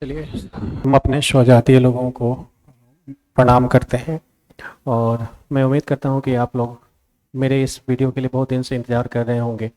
चलिए, हम अपने स्वजातीय लोगों को प्रणाम करते हैं और मैं उम्मीद करता हूं कि आप लोग मेरे इस वीडियो के लिए बहुत दिन से इंतज़ार कर रहे होंगे।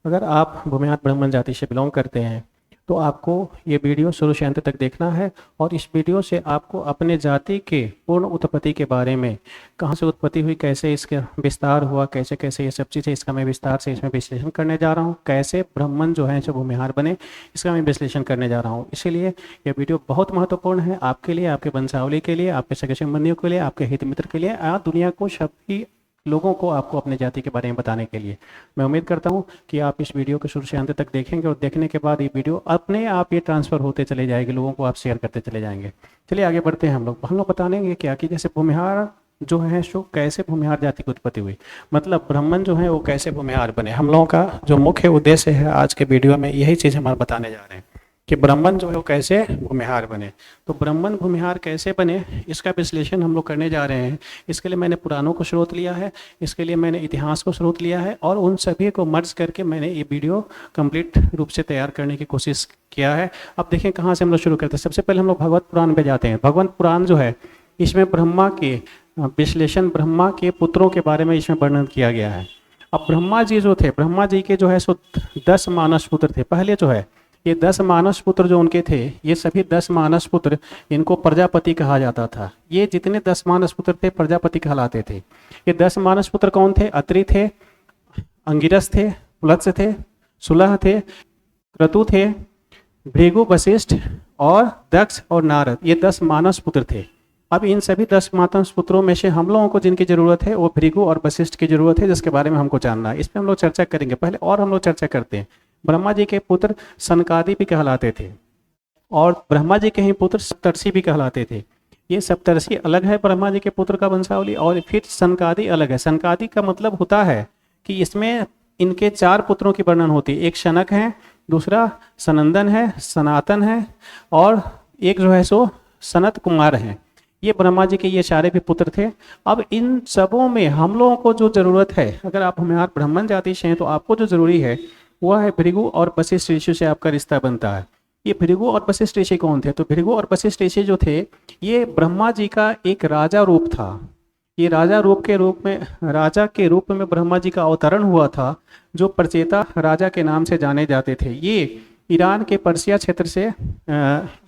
अगर आप भूमिहार ब्राह्मण जाति से बिलोंग करते हैं तो आपको ये वीडियो शुरू से अंत तक देखना है और इस वीडियो से आपको अपने जाति के पूर्ण उत्पत्ति के बारे में, कहाँ से उत्पत्ति हुई, कैसे इसका विस्तार हुआ, कैसे कैसे ये सब चीज़ें, इसका मैं विस्तार से इसमें विश्लेषण करने जा रहा हूँ। कैसे ब्राह्मण जो है जो भूमिहार बने, इसका मैं विश्लेषण करने जा रहा हूँ। इसीलिए ये वीडियो बहुत महत्वपूर्ण है आपके लिए, आपके वंशावली के लिए, आपके सगे संबंधियों के लिए, आपके हित मित्र के लिए, दुनिया को सभी लोगों को आपको अपने जाति के बारे में बताने के लिए। मैं उम्मीद करता हूं कि आप इस वीडियो को शुरू से अंत तक देखेंगे और देखने के बाद ये वीडियो अपने आप ये ट्रांसफ़र होते चले जाएगी, लोगों को आप शेयर करते चले जाएंगे। चलिए आगे बढ़ते हैं। हम लोग बतानेंगे क्या कि जैसे भूमिहार जो है सो कैसे भूमिहार जाति की उत्पत्ति हुई, मतलब ब्राह्मण जो है वो कैसे भूमिहार बने। हम लोगों का जो मुख्य उद्देश्य है आज के वीडियो में यही चीज़ हमारे बताने जा रहे हैं कि ब्राह्मण जो है वो कैसे भूमिहार बने। तो ब्राह्मण भूमिहार कैसे बने इसका विश्लेषण हम लोग करने जा रहे हैं। इसके लिए मैंने पुराणों को स्रोत लिया है, इसके लिए मैंने इतिहास को स्रोत लिया है और उन सभी को मर्ज करके मैंने ये वीडियो कंप्लीट रूप से तैयार करने की कोशिश किया है। अब देखें कहाँ से हम लोग शुरू करते हैं। सबसे पहले हम लोग भगवत पुराण पे जाते हैं। भगवत पुराण जो है इसमें ब्रह्मा के विश्लेषण, ब्रह्मा के पुत्रों के बारे में इसमें वर्णन किया गया है। अब ब्रह्मा जी जो थे, ब्रह्मा जी के जो है सो 10 मानस पुत्र थे। पहले जो है ये 10 मानस पुत्र जो उनके थे, ये सभी 10 मानस पुत्र, इनको प्रजापति कहा जाता था। ये जितने 10 मानस पुत्र थे प्रजापति कहलाते थे। ये 10 मानस पुत्र कौन थे? अत्रि थे, अंगिरस थे, पुलत्स थे, सुलह थे, क्रतु थे, भृगु, वशिष्ठ और दक्ष और नारद। ये 10 मानस पुत्र थे। अब इन सभी 10 मानस पुत्रों में से हम लोगों को जिनकी जरूरत है वो भृगु और वशिष्ठ की जरूरत है, जिसके बारे में हमको जानना है। इस पर हम लोग चर्चा करेंगे पहले और हम लोग चर्चा करते हैं। ब्रह्मा जी के पुत्र सनकादि भी कहलाते थे और ब्रह्मा जी के ही पुत्र सप्तर्षि भी कहलाते थे। ये सप्तर्षि अलग है ब्रह्मा जी के पुत्र का वंशावली, और फिर सनकादि अलग है। सनकादि का मतलब होता है कि इसमें इनके 4 पुत्रों की वर्णन होती है। एक शनक है, दूसरा सनंदन है, सनातन है और एक जो है सो सनत कुमार है। ये ब्रह्मा जी के ये सारे भी पुत्र थे। अब इन सबों में हम लोगों को जो जरूरत है, अगर आप हमारे ब्राह्मण जाति से हैं तो आपको जो जरूरी है वह है भृगु और वशिष्ठ ऋषि से आपका रिश्ता बनता है। ये भृगु और वशिष्ठ ऋषि कौन थे? तो भृगु और वशिष्ठ ऋषि जो थे ये ब्रह्मा जी का एक राजा रूप था। ये राजा के रूप में ब्रह्मा जी का अवतरण हुआ था, जो प्रचेता राजा के नाम से जाने जाते थे। ये ईरान के पर्सिया क्षेत्र से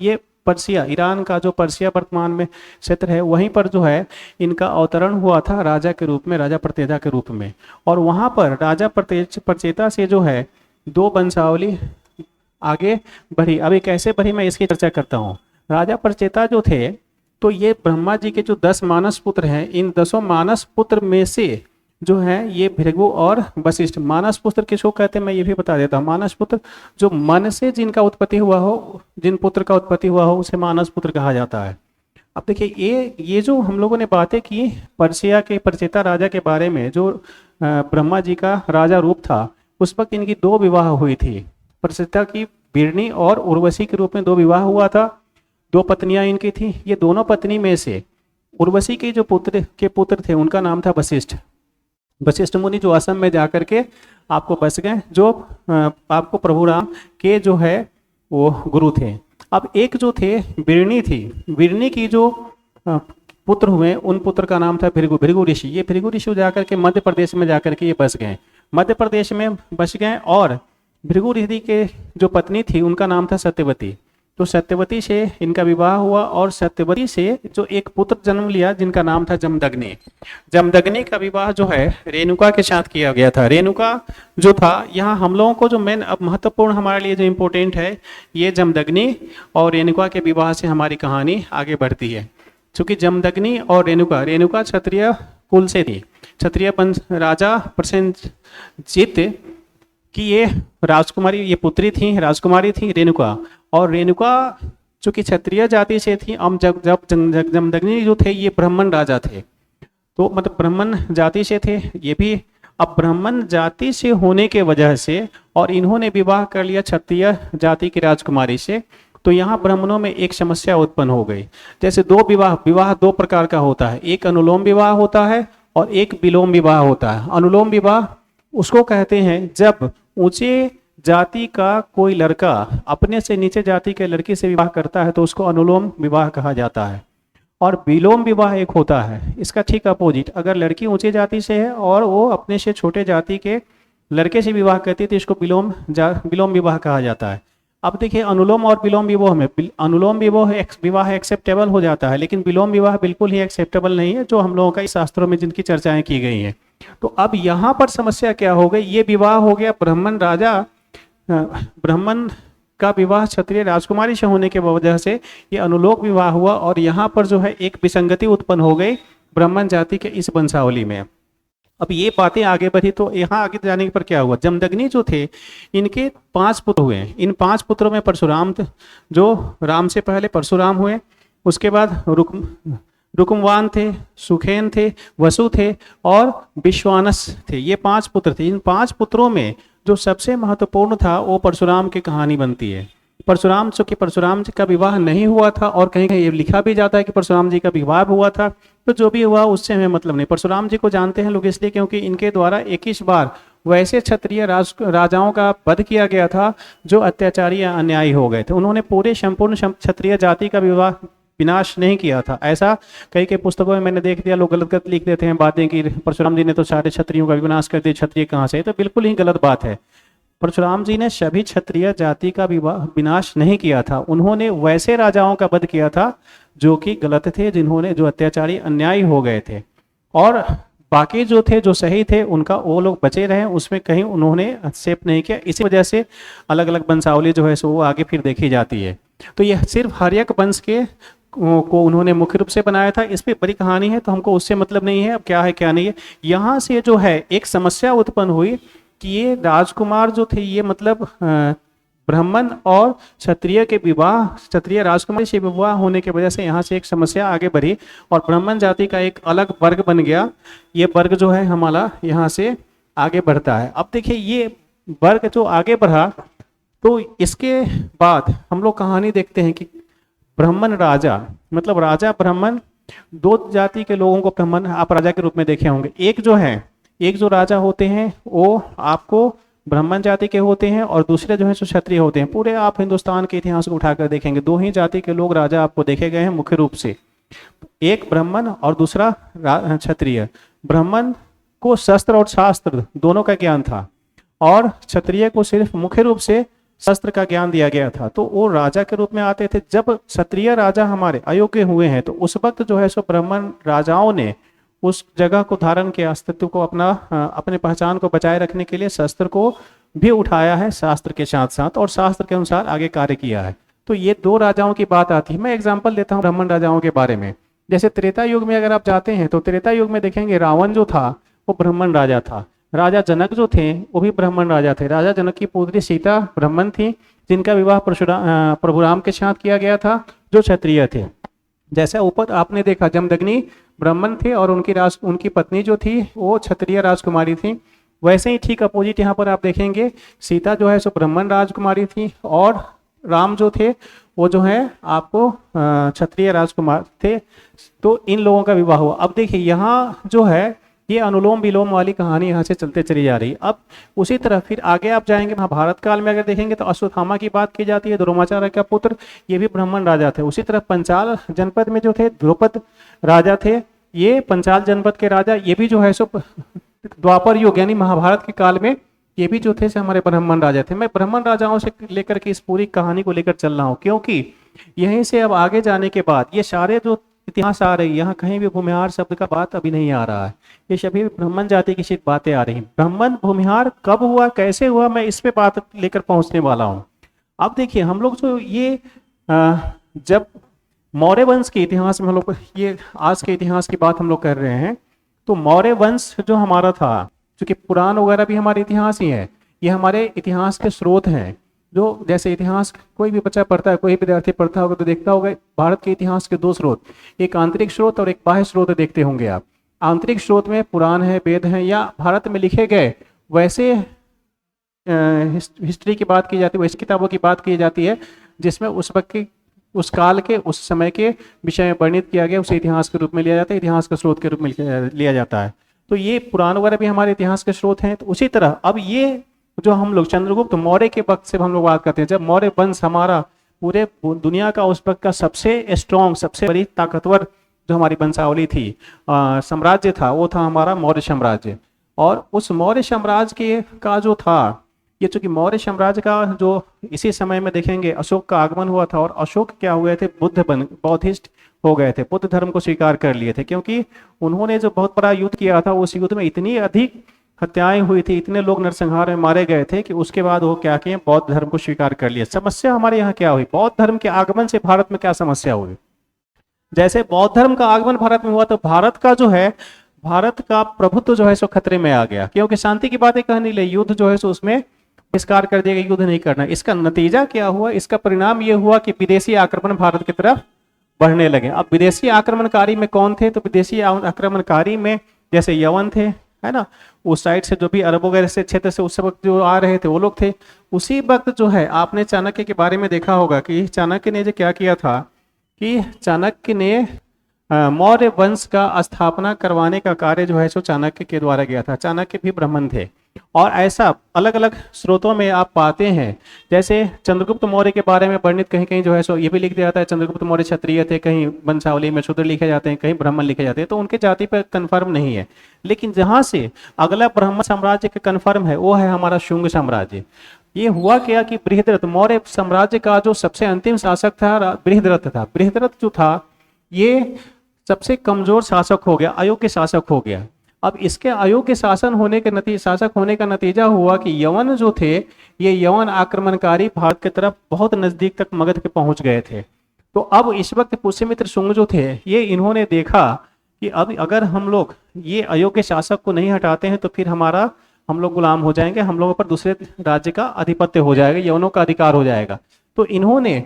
ये पर्सिया, ईरान का जो पर्सिया वर्तमान में क्षेत्र है, वहीं पर जो है इनका अवतरण हुआ था राजा के रूप में, राजा प्रचेता के रूप में। और वहाँ पर राजा प्रचेता से जो है 2 वंशावली आगे बढ़ी। अब ये कैसे बढ़ी मैं इसकी चर्चा करता हूँ। राजा प्रचेता जो थे तो ये ब्रह्मा जी के जो 10 मानस पुत्र हैं, इन 10 मानस पुत्र में से जो है ये भृगु और वशिष्ठ। मानस पुत्र किसको कहते हैं मैं ये भी बता देता हूँ। मानस पुत्र जो मन से जिनका उत्पत्ति हुआ हो, जिन पुत्र का उत्पत्ति हुआ हो, उसे मानस पुत्र कहा जाता है। अब देखिए ये जो हम लोगों ने बातें की पर्सिया के प्रचेता राजा के बारे में, जो ब्रह्मा जी का राजा रूप था, उस वक्त इनकी 2 विवाह हुई थी। प्रचेता की बिरनी और उर्वशी के रूप में 2 विवाह हुआ था। 2 पत्नियां इनकी थी। ये दोनों पत्नी में से उर्वशी के जो पुत्र थे उनका नाम था वशिष्ठ। वशिष्ठ मुनि जो असम में जाकर के आपको बस गए, जो आपको प्रभु राम के जो है वो गुरु थे। अब एक जो थे बिरनी थी, बिरनी की जो पुत्र हुए उन पुत्र का नाम था भृगु ऋषि। ये भृगु ऋषि जाकर के मध्य प्रदेश में जाकर के ये बस गए, मध्य प्रदेश में बस गए। और भृगु ऋषि के जो पत्नी थी उनका नाम था सत्यवती। तो सत्यवती से इनका विवाह हुआ और सत्यवती से जो एक पुत्र जन्म लिया जिनका नाम था जमदग्नि। जमदग्नि का विवाह जो है रेणुका के साथ किया गया था। रेणुका जो था, यहाँ हम लोगों को जो मेन अब महत्वपूर्ण हमारे लिए जो इम्पोर्टेंट है, ये जमदग्नि और रेणुका के विवाह से हमारी कहानी आगे बढ़ती है। चूँकि जमदग्नि और रेणुका क्षत्रिय कुल से थी। क्षत्रिय वंश राजा प्रसेनजीत कि ये राजकुमारी, ये पुत्री थी, राजकुमारी थी रेणुका। और रेणुका चूँकि क्षत्रिय जाति से थी, अब जब जमदग्नि जो थे ये ब्राह्मण राजा थे, तो मतलब ब्राह्मण जाति से थे ये भी। अब ब्राह्मण जाति से होने के वजह से और इन्होंने विवाह कर लिया क्षत्रिय जाति की राजकुमारी से, तो यहाँ ब्राह्मणों में एक समस्या उत्पन्न हो गई। जैसे 2 विवाह 2 प्रकार का होता है, एक अनुलोम विवाह होता है और एक विलोम विवाह होता है। अनुलोम विवाह उसको कहते हैं जब ऊंचे जाति का कोई लड़का अपने से नीचे जाति के लड़की से विवाह करता है तो उसको अनुलोम विवाह कहा जाता है। और विलोम विवाह एक होता है इसका ठीक अपोजिट, अगर लड़की ऊंची जाति से है और वो अपने से छोटे जाति के लड़के से विवाह करती है तो इसको विलोम विवाह कहा जाता है। अब देखिए अनुलोम और विलोम विवाह में अनुलोम विवाह एक्सेप्टेबल हो जाता है, लेकिन विलोम विवाह बिल्कुल ही एक्सेप्टेबल नहीं है, जो हम लोगों का इस शास्त्रों में जिनकी चर्चाएं की गई हैं। तो अब यहाँ पर समस्या क्या हो गई, ये विवाह हो गया ब्राह्मण का विवाह क्षत्रिय राजकुमारी से होने के वजह से ये अनुलोम विवाह हुआ, और यहाँ पर जो है एक विसंगति उत्पन्न हो गई ब्राह्मण जाति के इस वंशावली में। अब ये बातें आगे बढ़ी तो यहाँ आगे जाने पर क्या हुआ, जमदग्नि जो थे इनके 5 पुत्र हुए। इन 5 पुत्रों में परशुराम जो राम से पहले परशुराम हुए, उसके बाद रुकुमवान थे, सुखेन थे, वसु थे और विश्वानस थे। ये 5 पुत्र थे। इन 5 पुत्रों में जो सबसे महत्वपूर्ण था वो परशुराम की कहानी बनती है। चूंकि परशुराम जी का विवाह नहीं हुआ था, और कहीं कहीं ये लिखा भी जाता है कि परशुराम जी का विवाह हुआ था, तो जो भी हुआ उससे हमें मतलब नहीं। परशुराम जी को जानते हैं लोग इसलिए क्योंकि इनके द्वारा 21 बार वैसे क्षत्रिय राजाओं का वध किया गया था जो अत्याचारी या अन्यायी हो गए थे। उन्होंने पूरे संपूर्ण क्षत्रिय जाति का विनाश नहीं किया था। ऐसा कई पुस्तकों में मैंने देख दिया, लोग गलत लिख देते हैं बातें कि परशुराम जी ने तो सारे क्षत्रियों का विनाश कर दिया, क्षत्रिय कहाँ से, तो बिल्कुल ही गलत बात है। परशुराम जी ने सभी क्षत्रिय जाति का विनाश नहीं किया था, उन्होंने वैसे राजाओं का वध किया था जो कि गलत थे, जो अत्याचारी अन्यायी हो गए थे, और बाकी जो थे जो सही थे उनका वो लोग बचे रहे, उसमें कहीं उन्होंने हस्तक्षेप नहीं किया। इसी वजह से अलग अलग वंशावली जो है सो वो आगे फिर देखी जाती है। तो यह सिर्फ हर्यक वंश को उन्होंने मुख्य रूप से बनाया था। इस पर बड़ी कहानी है तो हमको उससे मतलब नहीं है, अब क्या है क्या नहीं है। यहाँ से जो है एक समस्या उत्पन्न हुई कि ये राजकुमार जो थे ये मतलब ब्राह्मण और क्षत्रिय राजकुमारी से विवाह होने की वजह से यहाँ से एक समस्या आगे बढ़ी और ब्राह्मण जाति का एक अलग वर्ग बन गया। ये वर्ग जो है हमारा यहाँ से आगे बढ़ता है। अब देखिए ये वर्ग जो आगे बढ़ा तो इसके बाद हम लोग कहानी देखते हैं कि ब्राह्मण राजा मतलब राजा ब्राह्मण, 2 जाति के लोगों को ब्राह्मण आप राजा के रूप में देखे होंगे। एक जो राजा होते हैं वो आपको ब्राह्मण जाति के होते हैं और दूसरे जो है सो क्षत्रिय होते हैं। पूरे आप हिंदुस्तान के इतिहास को उठाकर देखेंगे 2 ही जाति के लोग राजा आपको देखे गए हैं मुख्य रूप से, एक ब्राह्मण और दूसरा क्षत्रिय। ब्राह्मण को शस्त्र और शास्त्र दोनों का ज्ञान था और क्षत्रिय को सिर्फ मुख्य रूप से शस्त्र का ज्ञान दिया गया था। तो वो राजा के रूप में आते थे। जब क्षत्रिय राजा हमारे अयोग्य हुए हैं तो उस वक्त जो है सो ब्राह्मण राजाओं ने उस जगह को धारण किया, अस्तित्व को अपने पहचान को बचाए रखने के लिए शस्त्र को भी उठाया है शास्त्र के साथ साथ, और शास्त्र के अनुसार आगे कार्य किया है। तो ये 2 राजाओं की बात आती है। मैं एग्जाम्पल देता हूँ ब्राह्मण राजाओं के बारे में। जैसे त्रेता युग में अगर आप जाते हैं तो त्रेता युग में देखेंगे रावण जो था वो ब्राह्मण राजा था। राजा जनक जो थे वो भी ब्राह्मण राजा थे। राजा जनक की पुत्री सीता ब्राह्मण थी जिनका विवाह प्रभु राम के साथ किया गया था जो क्षत्रिय थे। जैसे ऊपर आपने देखा जमदग्नि ब्राह्मण थे और उनकी पत्नी जो थी वो क्षत्रिय राजकुमारी थी। वैसे ही ठीक अपोजिट यहाँ पर आप देखेंगे सीता जो है सो ब्राह्मण राजकुमारी थी और राम जो थे वो जो है आपको क्षत्रिय राजकुमार थे। तो इन लोगों का विवाह हुआ। अब देखिए यहाँ जो है ये अनुलोम विलोम वाली कहानी यहाँ से चलते चली जा रही। अब उसी तरह फिर आगे आप जाएंगे महाभारत काल में अगर देखेंगे तो अश्वत्थामा की बात की जाती है, द्रोणाचार्य का पुत्र, ये भी ब्राह्मण राजा थे। उसी तरह पंचाल जनपद में जो थे द्रुपद राजा थे, ये पंचाल जनपद के राजा ये भी जो है सो द्वापर युग यानी महाभारत के काल में ये भी जो थे हमारे ब्राह्मण राजा थे। मैं ब्राह्मण राजाओं से लेकर के इस पूरी कहानी को लेकर चल रहा हूँ क्योंकि यहीं से अब आगे जाने के बाद ये सारे जो इतिहास आ रही है यहाँ कहीं भी भूमिहार शब्द का बात अभी नहीं आ रहा है, ये सभी ब्राह्मण जाति की सिर्फ बातें आ रही हैं। ब्राह्मण भूमिहार कब हुआ कैसे हुआ मैं इस पे बात लेकर पहुंचने वाला हूँ। अब देखिए हम लोग जो ये जब मौर्य वंश के इतिहास में हम लोग ये आज के इतिहास की बात हम लोग कर रहे हैं तो मौर्य वंश जो हमारा था, चूंकि पुराण वगैरह भी हमारे इतिहास ही है, ये हमारे इतिहास के स्रोत हैं। जो जैसे इतिहास कोई भी बच्चा पढ़ता है, कोई विद्यार्थी पढ़ता होगा तो देखता होगा भारत के इतिहास के 2 स्रोत, एक आंतरिक स्रोत और एक बाह्य स्रोत देखते होंगे आप। आंतरिक स्रोत में पुराण है, वेद है या भारत में लिखे गए वैसे हिस्ट्री की बात की जाती है, वैसी किताबों की बात की जाती है जिसमें उस वक्त की उस काल के उस समय के विषय में वर्णित किया गया, उसे इतिहास के रूप में लिया जाता है, इतिहास के स्रोत के रूप में लिया जाता है। तो ये पुराण वगैरह भी हमारे इतिहास के स्रोत हैं। तो उसी तरह अब ये जो हम लोग चंद्रगुप्त मौर्य के वक्त से हम लोग बात करते हैं, जब मौर्य वंश हमारा पूरे दुनिया का उस वक्त का सबसे स्ट्रॉन्ग, सबसे बड़ी ताकतवर जो हमारी वंशावली थी, साम्राज्य था, वो था हमारा मौर्य साम्राज्य। और उस मौर्य साम्राज्य के का जो था, ये चूंकि मौर्य साम्राज्य का जो इसी समय में देखेंगे अशोक का आगमन हुआ था, और अशोक क्या हुए थे, बौद्धिस्ट हो गए थे, बुद्ध धर्म को स्वीकार कर लिए थे, क्योंकि उन्होंने जो बहुत बड़ा युद्ध किया था, उस युद्ध में इतनी अधिक हत्याएं हुई थी, इतने लोग नरसंहार में मारे गए थे कि उसके बाद वो क्या किए, बौद्ध धर्म को स्वीकार कर लिया। समस्या हमारे यहाँ क्या हुई, बौद्ध धर्म के आगमन से भारत में क्या समस्या हुई? जैसे बौद्ध धर्म का आगमन भारत में हुआ तो भारत का जो है, भारत का प्रभुत्व जो है सो खतरे में आ गया, क्योंकि शांति की बातें कहने लगे, युद्ध जो है सो उसमें बहिष्कार कर दिया, युद्ध नहीं करना। इसका नतीजा क्या हुआ, इसका परिणाम ये हुआ कि विदेशी आक्रमण भारत की तरफ बढ़ने लगे। अब विदेशी आक्रमणकारी में कौन थे, तो विदेशी आक्रमणकारी में जैसे यवन थे, है ना, उस साइड से जो भी अरब वगैरह से क्षेत्र से उस वक्त जो आ रहे थे वो लोग थे। उसी वक्त जो है आपने चाणक्य के बारे में देखा होगा कि चाणक्य ने जो क्या किया था कि चाणक्य ने मौर्य वंश का स्थापना करवाने का कार्य जो है सो चाणक्य के द्वारा किया था। चाणक्य भी ब्राह्मण थे, और ऐसा अलग अलग स्रोतों में आप पाते हैं। जैसे चंद्रगुप्त मौर्य के बारे में वर्णित कहीं कहीं जो है सो ये भी लिख दिया जाता है, चंद्रगुप्त मौर्य क्षत्रिय थे, कहीं वंशावली में शूद्र लिखे जाते हैं, कहीं ब्राह्मण लिखे जाते हैं, तो उनके जाति पर कन्फर्म नहीं है। लेकिन जहाँ से अगला ब्राह्मण साम्राज्य का कन्फर्म है वो है हमारा शुंग साम्राज्य। ये हुआ क्या कि बृहद्रथ मौर्य साम्राज्य का जो सबसे अंतिम शासक था बृहद्रथ था। बृहद्रथ जो था ये सबसे कमजोर शासक हो गया, अयोग्य शासक हो गया। अब इसके अयोग्य शासन होने के शासक होने का नतीजा हुआ कि यवन जो थे, ये यवन आक्रमणकारी भारत की तरफ बहुत नजदीक तक मगध के पहुंच गए थे। तो अब इस वक्त पुष्यमित्र शुंग जो थे, ये इन्होंने देखा कि अब अगर हम लोग ये अयोग्य शासक को नहीं हटाते हैं तो फिर हम लोग गुलाम हो जाएंगे, हम लोगों पर दूसरे राज्य का आधिपत्य हो जाएगा, यवनों का अधिकार हो जाएगा। तो इन्होंने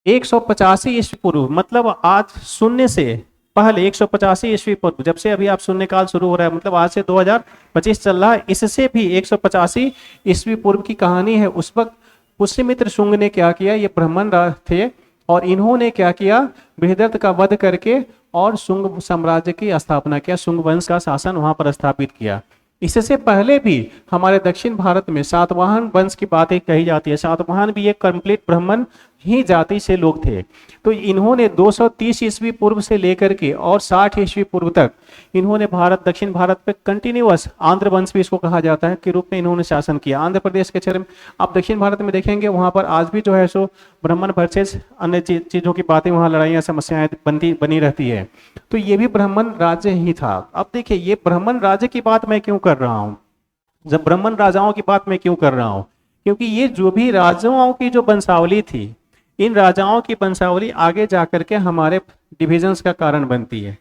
185 ईस्वी पूर्व, मतलब आज शून्य से पहले 185 ईस्वी पूर्व, जब से अभी आप शून्य काल शुरू हो रहा है, मतलब आज से 2025 चल रहा है, इससे भी 185 ईस्वी पूर्व की कहानी है। उस वक्त पुष्यमित्र शुंग ने क्या किया, ये ब्राह्मण थे, और इन्होंने क्या किया, बृहद्रथ का वध करके और शुंग साम्राज्य की स्थापना किया, शुंग वंश का शासन वहां पर स्थापित किया। इससे पहले भी हमारे दक्षिण भारत में सातवाहन वंश की बातें कही जाती है। सातवाहन भी एक कंप्लीट ब्राह्मण ही जाति से लोग थे। तो इन्होंने 230 ईस्वी पूर्व से लेकर के और 60 ईस्वी पूर्व तक इन्होंने दक्षिण भारत पे कंटिन्यूअस, आंध्र वंश भी इसको कहा जाता है, के रूप में इन्होंने शासन किया। आंध्र प्रदेश के क्षेत्र में आप दक्षिण भारत में देखेंगे, वहां पर आज भी जो है सो ब्राह्मण वर्सेस अन्य चीजों की बातें, वहां लड़ाइयाँ समस्याएं बनी रहती है। तो ये भी ब्राह्मण राज्य ही था। अब देखिए, ये ब्राह्मण राज्य की बात मैं क्यों कर रहा हूँ, जब ब्राह्मण राजाओं की बात मैं क्यों कर रहा हूँ, क्योंकि ये जो भी राजाओं की जो वंशावली थी, इन राजाओं की वंशावली आगे जाकर के हमारे डिविजन्स का कारण बनती है।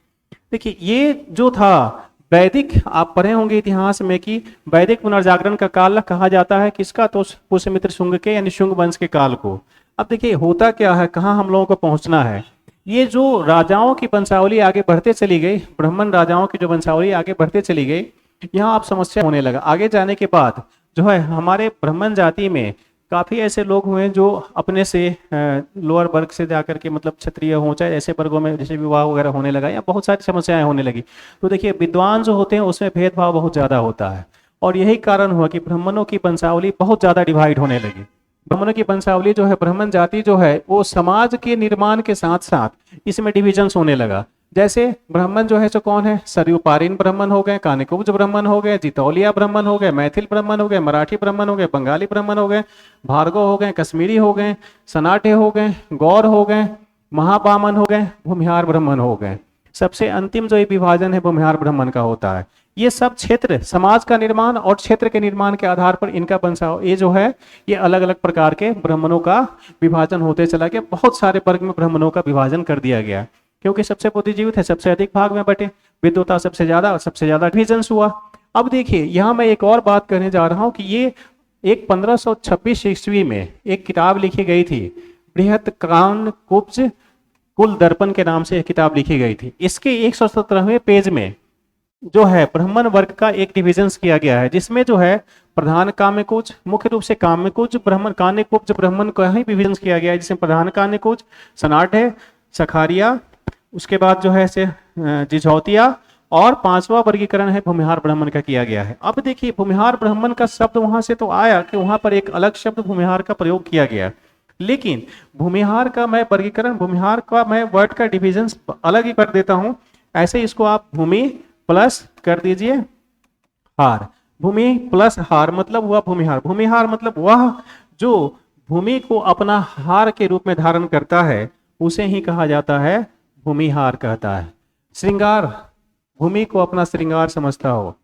देखिए, ये जो था वैदिक, आप पढ़े होंगे इतिहास में कि वैदिक पुनर्जागरण का काल कहा जाता है किसका, तो पुष्यमित्र शुंग के, यानी शुंग वंश के काल को। अब देखिए होता क्या है, कहाँ हम लोगों को पहुंचना है। ये जो राजाओं की वंशावली आगे बढ़ते चली गई, ब्राह्मण राजाओं की जो वंशावली आगे बढ़ते चली गई, यहाँ आप समस्या होने लगा। आगे जाने के बाद जो है हमारे ब्राह्मण जाति में काफ़ी ऐसे लोग हुए जो अपने से लोअर वर्ग से जाकर के, मतलब क्षत्रिय हो चाहे ऐसे वर्गों में, जैसे विवाह वगैरह होने लगा या बहुत सारी समस्याएं होने लगी। तो देखिए, विद्वान जो होते हैं उसमें भेदभाव बहुत ज़्यादा होता है, और यही कारण हुआ कि ब्राह्मणों की वंशावली बहुत ज़्यादा डिवाइड होने लगी। ब्राह्मणों की वंशावली जो है, ब्राह्मण जाति जो है, वो समाज के निर्माण के साथ साथ इसमें डिविजन्स होने लगा। जैसे ब्राह्मण जो है सो कौन है, सरयुपारीन ब्राह्मण हो गए, कानिकुब्ज ब्राह्मण हो गए, जितौलिया ब्राह्मण हो गए, मैथिल ब्राह्मण हो गए, मराठी ब्राह्मण हो गए, बंगाली ब्राह्मण हो गए, भार्गव हो गए, कश्मीरी हो गए, सनाटे हो गए, गौर हो गए, महाबामन हो गए, भूमिहार ब्राह्मण हो गए। सबसे अंतिम जो ये विभाजन है भूमिहार ब्राह्मण का होता है। ये सब क्षेत्र समाज का निर्माण और क्षेत्र के निर्माण के आधार पर इनका वंशावली, ये जो है ये अलग अलग प्रकार के ब्राह्मणों का विभाजन होते चला गया। बहुत सारे वर्ग में ब्राह्मणों का विभाजन कर दिया गया, क्योंकि सबसे बुद्धिजीवी थे, सबसे अधिक भाग में बटे, विद्वता सबसे ज्यादा डिविजन्स हुआ। अब देखिए, यहाँ मैं एक और बात करने जा रहा हूँ कि ये एक 1526 ईस्वी में एक किताब लिखी गई थी, बृहत कानकुब्ज कुल दर्पण के नाम से एक किताब लिखी गई थी। इसके 117वें पेज में जो है ब्राह्मण वर्ग का एक डिविजन्स किया गया है, जिसमें जो है प्रधान काम्यकुज, मुख्य रूप से काम्यकुज ब्राह्मण, कान्यकुब्ज ब्राह्मण का ही डिविजन्स किया गया है, जिसमें प्रधान कान्यकुज, सनाट है, सखारिया, उसके बाद जो है से जिझौतिया और पांचवा वर्गीकरण है भूमिहार ब्राह्मण का किया गया है। अब देखिए भूमिहार ब्राह्मण का शब्द वहां से तो आया कि वहां पर एक अलग शब्द भूमिहार का प्रयोग किया गया, लेकिन भूमिहार का मैं वर्गीकरण, भूमिहार का मैं वर्ड का डिवीजन अलग ही कर देता हूं। ऐसे इसको आप भूमि प्लस कर दीजिए हार। भूमि प्लस हार मतलब हुआ भूमिहार। भूमिहार मतलब वह जो भूमि को अपना हार के रूप में धारण करता है, उसे ही कहा जाता है भूमिहार कहता है। श्रृंगार, भूमि को अपना श्रृंगार समझता हो,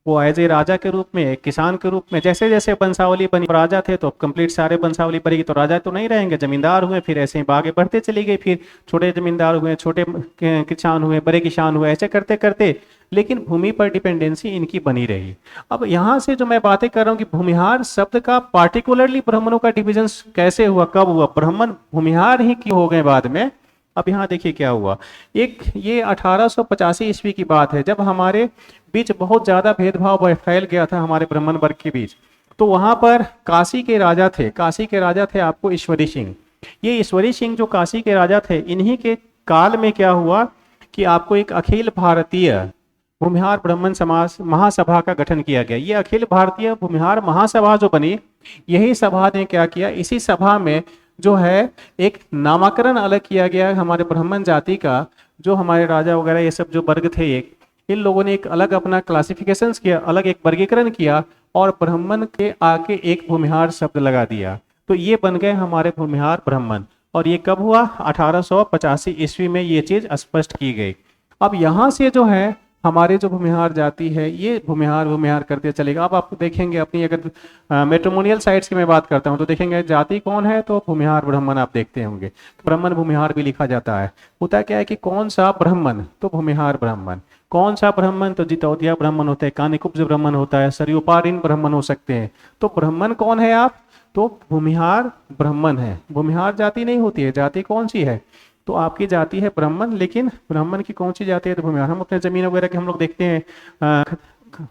वो एज ए राजा के रूप में, किसान के रूप में, जैसे जैसे वंशावली बनी, राजा थे तो अब कंप्लीट सारे वंशावली बनेगी तो राजा तो नहीं रहेंगे, जमींदार हुए, फिर ऐसे ही आगे बढ़ते चली गई, फिर छोटे जमींदार हुए, छोटे किसान हुए, बड़े किसान हुए, ऐसे करते करते लेकिन भूमि पर डिपेंडेंसी इनकी बनी रही। अब यहाँ से जो मैं बातें कर रहा हूँ कि भूमिहार शब्द का पार्टिकुलरली ब्राह्मणों का डिविजन कैसे हुआ, कब हुआ, ब्राह्मण भूमिहार ही क्यों हो गए बाद में। अब यहाँ देखिए क्या हुआ, एक ये 1885 ईस्वी की बात है, जब हमारे बीच बहुत ज्यादा भेदभाव फैल गया था हमारे ब्राह्मण वर्ग के बीच। तो वहां पर काशी के राजा थे, काशी के राजा थे आपको ईश्वरी सिंह। ये ईश्वरी सिंह जो काशी के राजा थे, इन्हीं के काल में क्या हुआ कि आपको एक अखिल भारतीय भूमिहार ब्राह्मण समाज महासभा का गठन किया गया। ये अखिल भारतीय भूमिहार महासभा जो बनी, यही सभा ने क्या किया, इसी सभा में जो है एक नामकरण अलग किया गया हमारे ब्राह्मण जाति का। जो हमारे राजा वगैरह ये सब जो वर्ग थे, एक इन लोगों ने एक अलग अपना क्लासिफिकेशन किया, अलग एक वर्गीकरण किया और ब्राह्मण के आके एक भूमिहार शब्द लगा दिया। तो ये बन गए हमारे भूमिहार ब्राह्मण। और ये कब हुआ, 1885 ईस्वी में ये चीज स्पष्ट की गई। अब यहाँ से जो है हमारे जो भूमिहार जाति है, ये भूमिहार भूमिहार करते चलेगा। अब आप देखेंगे अपनी अगर मेट्रोमोनियल साइट्स की मैं बात करता हूँ तो देखेंगे जाति कौन है, तो भूमिहार ब्राह्मण आप देखते होंगे। ब्राह्मण भूमिहार भी लिखा जाता है। होता क्या है कि कौन सा ब्राह्मण, तो भूमिहार ब्राह्मण। कौन सा ब्राह्मण, तो जितौतिया ब्राह्मण होता है, कानिकुब्ज ब्राह्मण होता है, सरयुपारिन ब्राह्मण हो सकते हैं। तो ब्राह्मण कौन है आप, तो भूमिहार ब्राह्मण है। भूमिहार जाति नहीं होती है, जाति कौन सी है, तो आपकी जाति है ब्राह्मण। लेकिन ब्राह्मण की कौन सी जाति है, तो भूमिहार। हम अपने जमीन वगैरह के हम लोग देखते हैं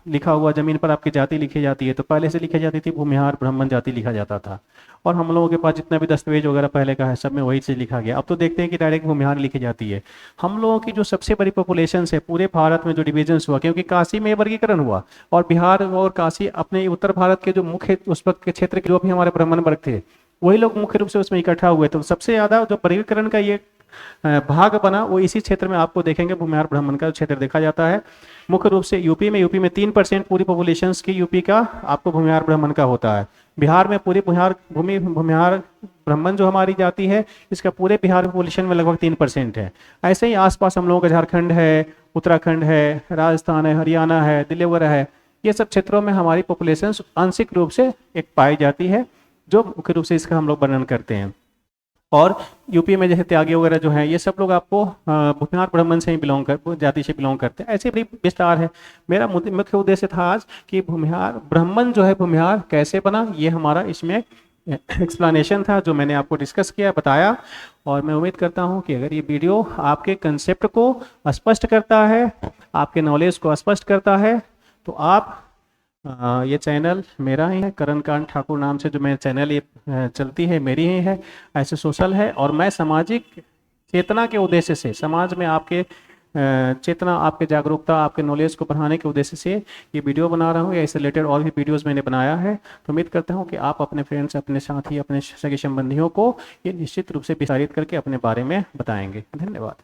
लिखा हुआ जमीन पर आपकी जाति लिखी जाती है, तो पहले से लिखी जाती थी भूमिहार ब्राह्मण जाति लिखा जाता था। और हम लोगों के पास जितना भी दस्तावेज वगैरह पहले का है, सब में वही चीज लिखा गया। अब तो देखते हैं कि डायरेक्ट भूमिहार लिखी जाती है। हम लोगों की जो सबसे बड़ी पॉपुलेशन है पूरे भारत में, जो डिविजन हुआ, क्योंकि काशी में वर्गीकरण हुआ और बिहार और काशी अपने उत्तर भारत के जो मुख्य उस वक्त के क्षेत्र के जो भी हमारे ब्राह्मण वर्ग थे, वही लोग मुख्य रूप से उसमें इकट्ठा हुए। तो सबसे ज्यादा जो वर्गीकरण का ये भाग बना, वो इसी क्षेत्र में आपको देखेंगे भूमिहार ब्राह्मण का क्षेत्र देखा जाता है। मुख्य रूप से यूपी में 3% पूरी पॉपुलेशन की यूपी का आपको भूमिहार ब्राह्मण का होता है। बिहार में पूरी भूमिहार ब्राह्मण जो हमारी जाति है, इसका पूरे बिहार पॉपुलेशन में लगभग 3% है। ऐसे ही आसपास हम लोगों का झारखंड है, उत्तराखंड है, राजस्थान है, हरियाणा है, दिल्ली वगैरह है, ये सब क्षेत्रों में हमारी पॉपुलेशन आंशिक रूप से एक पाई जाती है, जो मुख्य रूप से इसका हम लोग वर्णन करते हैं। और यूपी में जैसे त्यागी वगैरह जो हैं, ये सब लोग आपको भूमिहार ब्राह्मण से ही जाति से बिलोंग करते हैं। ऐसे बड़ी विस्तार है। मेरा मुख्य उद्देश्य था आज कि भूमिहार ब्राह्मण जो है, भूमिहार कैसे बना, ये हमारा इसमें एक्सप्लेनेशन था जो मैंने आपको डिस्कस किया, बताया। और मैं उम्मीद करता हूँ कि अगर ये वीडियो आपके कंसेप्ट को स्पष्ट करता है, आपके नॉलेज को स्पष्ट करता है, तो आप ये चैनल मेरा ही है, करणकांत ठाकुर नाम से जो मेरा चैनल ये चलती है, मेरी ही है, ऐसे सोशल है। और मैं सामाजिक चेतना के उद्देश्य से, समाज में आपके चेतना, आपके जागरूकता, आपके नॉलेज को बढ़ाने के उद्देश्य से ये वीडियो बना रहा हूँ, या इससे रिलेटेड और भी वीडियोस मैंने बनाया है। तो उम्मीद करता हूँ कि आप अपने फ्रेंड्स, अपने साथी, अपने सगे संबंधियों को ये निश्चित रूप से विस्तारित करके अपने बारे में बताएंगे। धन्यवाद।